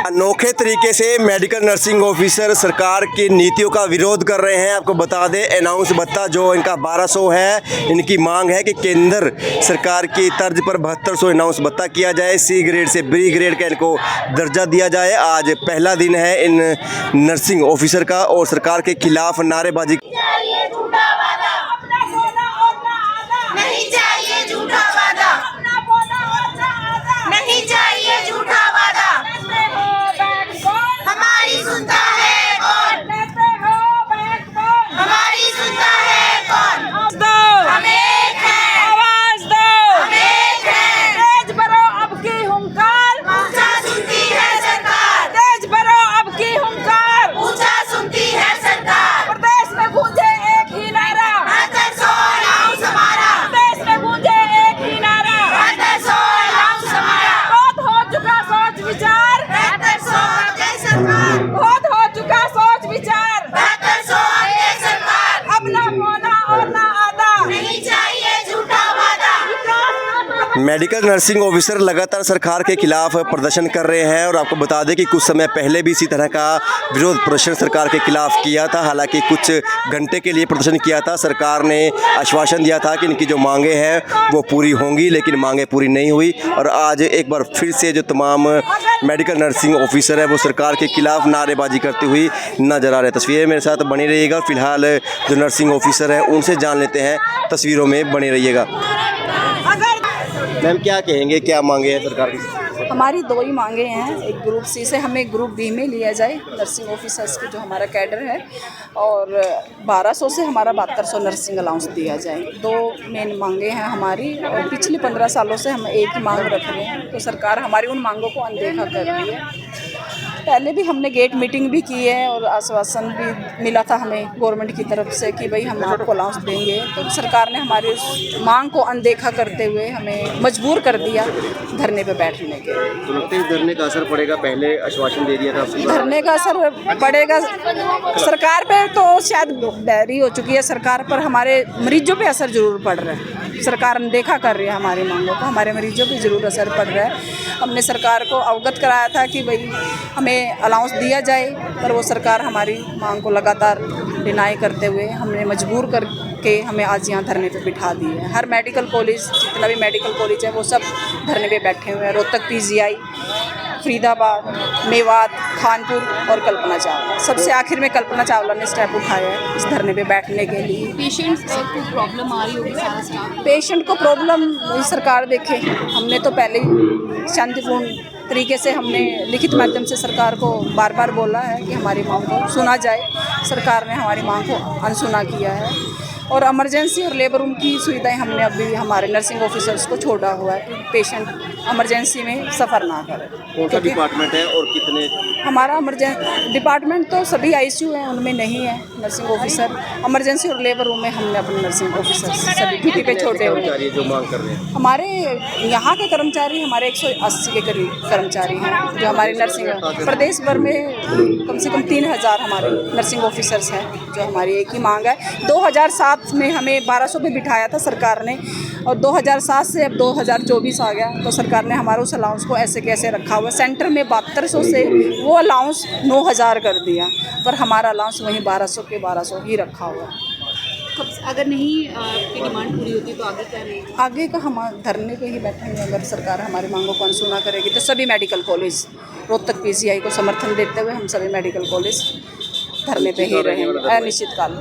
अनोखे तरीके से मेडिकल नर्सिंग ऑफिसर सरकार की नीतियों का विरोध कर रहे हैं। आपको बता दें, अनाउंस भत्ता जो इनका 1200 है, इनकी मांग है कि केंद्र सरकार की तर्ज पर 7200 अनाउंस भत्ता किया जाए। सी ग्रेड से बी ग्रेड का इनको दर्जा दिया जाए। आज पहला दिन है इन नर्सिंग ऑफिसर का और सरकार के खिलाफ नारेबाजी। नहीं चाहिए झूठा वादा, नहीं चाहिए झूठा वादा। हमारी सुनता है कौन? हमारी सुनता है कौन? हम एक हैं, आवाज दो, हम एक हैं। तेज भरो अब की हुंकार, ऊंचा सुनती है सरकार, तेज भरो अब की हुंकार। ऊंचा सुनती है सरकार। प्रदेश में गूंजे एक ही नारा, 7200 अनाउंस हमारा, देश में गूंजे एक ही नारा। 7200 अनाउंस हमारा। बहुत हो चुका सोच विचार, 7200 करके सरकार, बहुत हो चुका सोच विचार। 7200 करके सरकार। अब ना पौना और ना आधा, नहीं चाहिए झूठा वादा। मेडिकल नर्सिंग ऑफिसर लगातार सरकार के खिलाफ प्रदर्शन कर रहे हैं और आपको बता दें कि कुछ समय पहले भी इसी तरह का विरोध प्रदर्शन सरकार के खिलाफ किया था। हालांकि कुछ घंटे के लिए प्रदर्शन किया था। सरकार ने आश्वासन दिया था कि इनकी जो मांगे हैं वो पूरी होंगी, लेकिन मांगे पूरी नहीं हुई। और आज एक बार फिर से जो तमाम मेडिकल नर्सिंग ऑफिसर है वो सरकार के खिलाफ नारेबाजी करते हुए नजर आ रहे हैं। तस्वीरें मेरे साथ बनी रहिएगा। फिलहाल जो नर्सिंग ऑफिसर है उनसे जान लेते हैं, तस्वीरों में बने रहिएगा। मैम, क्या कहेंगे, क्या मांगे हैं सरकार की? हमारी दो ही मांगे हैं। एक ग्रुप सी से हमें ग्रुप बी में लिया जाए नर्सिंग ऑफिसर्स के जो हमारा कैडर है, और 1200 से हमारा 7200 नर्सिंग अलाउंस दिया जाए। दो मेन मांगे हैं हमारी, और पिछले 15 सालों से हम एक ही मांग रख रहे हैं, तो सरकार हमारी उन मांगों को अनदेखा कर रही है। पहले भी हमने गेट मीटिंग भी की है और आश्वासन भी मिला था हमें गवर्नमेंट की तरफ से कि भाई हम आपको अलाउंस देंगे, तो सरकार ने हमारी उस मांग को अनदेखा करते हुए हमें मजबूर कर दिया धरने पे बैठने के। तो लगता है इस धरने का असर पड़ेगा? पहले आश्वासन दे दिया था आपको। धरने का असर पड़ेगा सरकार पे, तो शायद बैरी हो चुकी है सरकार पर। हमारे मरीजों पे असर जरूर पड़ रहा है। सरकार अनदेखा कर रही है हमारी मांगों को, हमारे मरीजों पे जरूर असर पड़ रहा है। हमने सरकार को अवगत कराया था कि भाई हमें अलाउंस दिया जाए, पर वो सरकार हमारी मांग को लगातार डिनाई करते हुए हमने मजबूर करके हमें आज यहाँ धरने पे बिठा दी है। हर मेडिकल कॉलेज, जितना भी मेडिकल कॉलेज है वो सब धरने पे बैठे हुए हैं। रोहतक PGI, फरीदाबाद, मेवात, खानपुर और कल्पना चावला। सबसे आखिर में कल्पना चावला ने स्टेप उठाया है इस धरने पे बैठने के लिए। पेशेंट्स को प्रॉब्लम आ रही होगी सारा। पेशेंट को प्रॉब्लम सरकार देखे। हमने तो पहले ही शांतिपूर्ण तरीके से हमने लिखित माध्यम से सरकार को बार बार बोला है कि हमारी मांग को सुना जाए। सरकार ने हमारी मांग को अनसुना किया है, और इमरजेंसी और लेबर रूम की सुविधाएं हमने अभी हमारे नर्सिंग ऑफिसर्स को छोड़ा हुआ है कि पेशेंट इमरजेंसी में सफ़र ना करे। कौन सा डिपार्टमेंट है और कितने? हमारा डिपार्टमेंट तो सभी ICU हैं, उनमें नहीं है नर्सिंग ऑफिसर। इमरजेंसी और लेबर रूम में हमने अपने नर्सिंग ऑफिसर सभी ड्यूटी पे छोड़े हुए हैं। जो मांग कर रहे हैं हमारे यहाँ के कर्मचारी हमारे 180 के करीब कर्मचारी हैं जो हमारे नर्सिंग प्रदेश भर में कम से कम 3000 हमारे नर्सिंग ऑफिसर्स हैं, जो हमारी एक ही मांग है। 2007 में हमें 1200 पे बिठाया था सरकार ने, और 2007 से अब 2024 आ गया, तो सरकार ने हमारे उस अलाउंस को ऐसे कैसे रखा हुआ। सेंटर में 7200 से वो अलाउंस 9000 कर दिया, पर हमारा अलाउंस वहीं 1200 के 1200 ही रखा हुआ है। अगर नहीं आपकी डिमांड पूरी होती तो आगे क्या नहीं? आगे का हम धरने पे ही बैठेंगे। अगर सरकार हमारी मांगों को अनसुना करेगी तो सभी मेडिकल कॉलेज, रोहतक PGI को समर्थन देते हुए हम सभी मेडिकल कॉलेज धरने पे ही रहेंगे अनिश्चितकाल।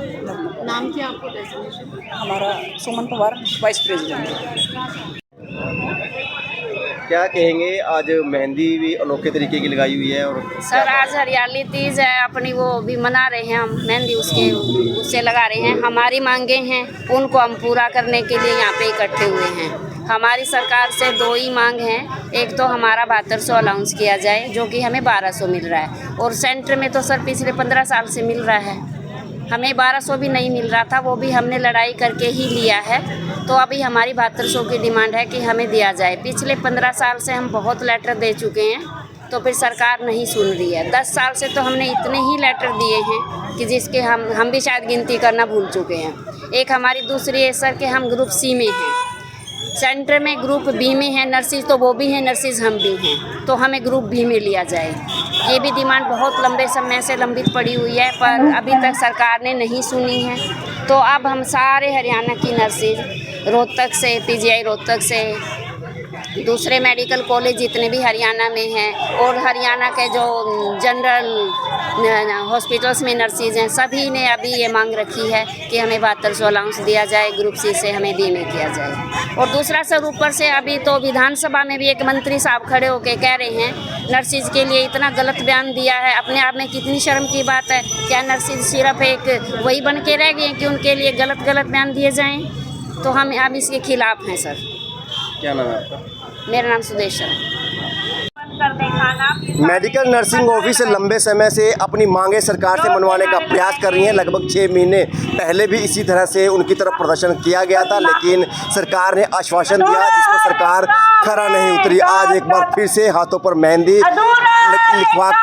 नाम क्या आपके डेजिग्नेशन? हमारा सुमन पवार, वाइस प्रेसिडेंट। क्या कहेंगे, आज मेहंदी भी अनोखे तरीके की लगाई हुई है? और सर आज हरियाली तीज है अपनी, वो भी मना रहे हैं हम, मेहंदी उससे लगा रहे हैं। हमारी मांगे हैं उनको हम पूरा करने के लिए यहाँ पे इकट्ठे हुए हैं। हमारी सरकार से दो ही मांग हैं। एक तो हमारा 7200 अलाउंस किया जाए जो कि हमें 1200 मिल रहा है, और सेंटर में तो सर पिछले 15 साल से मिल रहा है, हमें 1200 भी नहीं मिल रहा था, वो भी हमने लड़ाई करके ही लिया है। तो अभी हमारी 7200 की डिमांड है कि हमें दिया जाए। पिछले 15 साल से हम बहुत लेटर दे चुके हैं तो फिर सरकार नहीं सुन रही है। 10 साल से तो हमने इतने ही लेटर दिए हैं कि जिसके हम भी शायद गिनती करना भूल चुके हैं। एक हमारी दूसरी है सर कि हम ग्रुप सी में हैं, सेंटर में ग्रुप बी में है नर्सिस, तो वो भी हैं नर्सिस, हम भी हैं, तो हमें ग्रुप बी में लिया जाए। ये भी डिमांड बहुत लंबे समय से लंबित पड़ी हुई है, पर अभी तक सरकार ने नहीं सुनी है। तो अब हम सारे हरियाणा की नर्सिस, रोहतक से, पीजीआई रोहतक से, दूसरे मेडिकल कॉलेज जितने भी हरियाणा में हैं, और हरियाणा के जो जनरल हॉस्पिटल्स में नर्सिस हैं, सभी ने अभी ये मांग रखी है कि हमें 7200 अलाउंस दिया जाए, ग्रुप सी से हमें बी में किया जाए। और दूसरा सर, ऊपर से अभी तो विधानसभा में भी एक मंत्री साहब खड़े होकर कह रहे हैं नर्सिस के लिए इतना गलत बयान दिया है। अपने आप में कितनी शर्म की बात है। क्या नर्सिस सिर्फ एक वही बन के रह गए कि उनके लिए गलत बयान दिए जाएँ? तो हम अब इसके खिलाफ हैं सर। क्या नाम है आपका? मेरा नाम सुदेश है। मेडिकल नर्सिंग ऑफिसर लंबे समय से अपनी मांगे सरकार से मनवाने का प्रयास कर रही हैं। लगभग 6 महीने पहले भी इसी तरह से उनकी तरफ प्रदर्शन किया गया था, लेकिन सरकार ने आश्वासन दिया जिस पर सरकार खरा नहीं उतरी। आज एक बार फिर से हाथों पर मेहंदी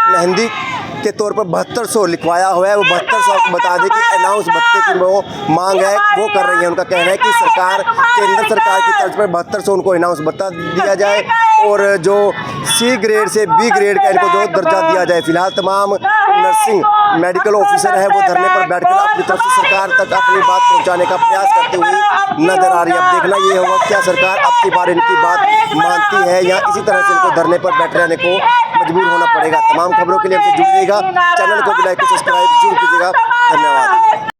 मेहंदी के तौर पर 7200 लिखवाया हुआ है। वो 7200 आपको बता दें कि अनाउंस भत्ते की वो मांग है, वो कर रही है। उनका कहना है कि सरकार, केंद्र सरकार की तर्ज पर 7200 उनको अनाउंस भत्ता दिया जाए, और जो सी ग्रेड से बी ग्रेड का इनको जो दर्जा दिया जाए। फिलहाल तमाम नर्सिंग मेडिकल ऑफिसर है वो धरने पर बैठकर अपनी तरफ से सरकार तक अपनी बात पहुंचाने का प्रयास करते हुए नजर आ रही है। अब देखना ये होगा क्या सरकार अब की बार इनकी बात मानती है या इसी तरह से इनको धरने पर बैठ रहने को मजबूर होना पड़ेगा। तमाम खबरों के लिए हमसे जुड़िएगा, चैनल को भी लाइक और सब्सक्राइब जरूर कीजिएगा। धन्यवाद।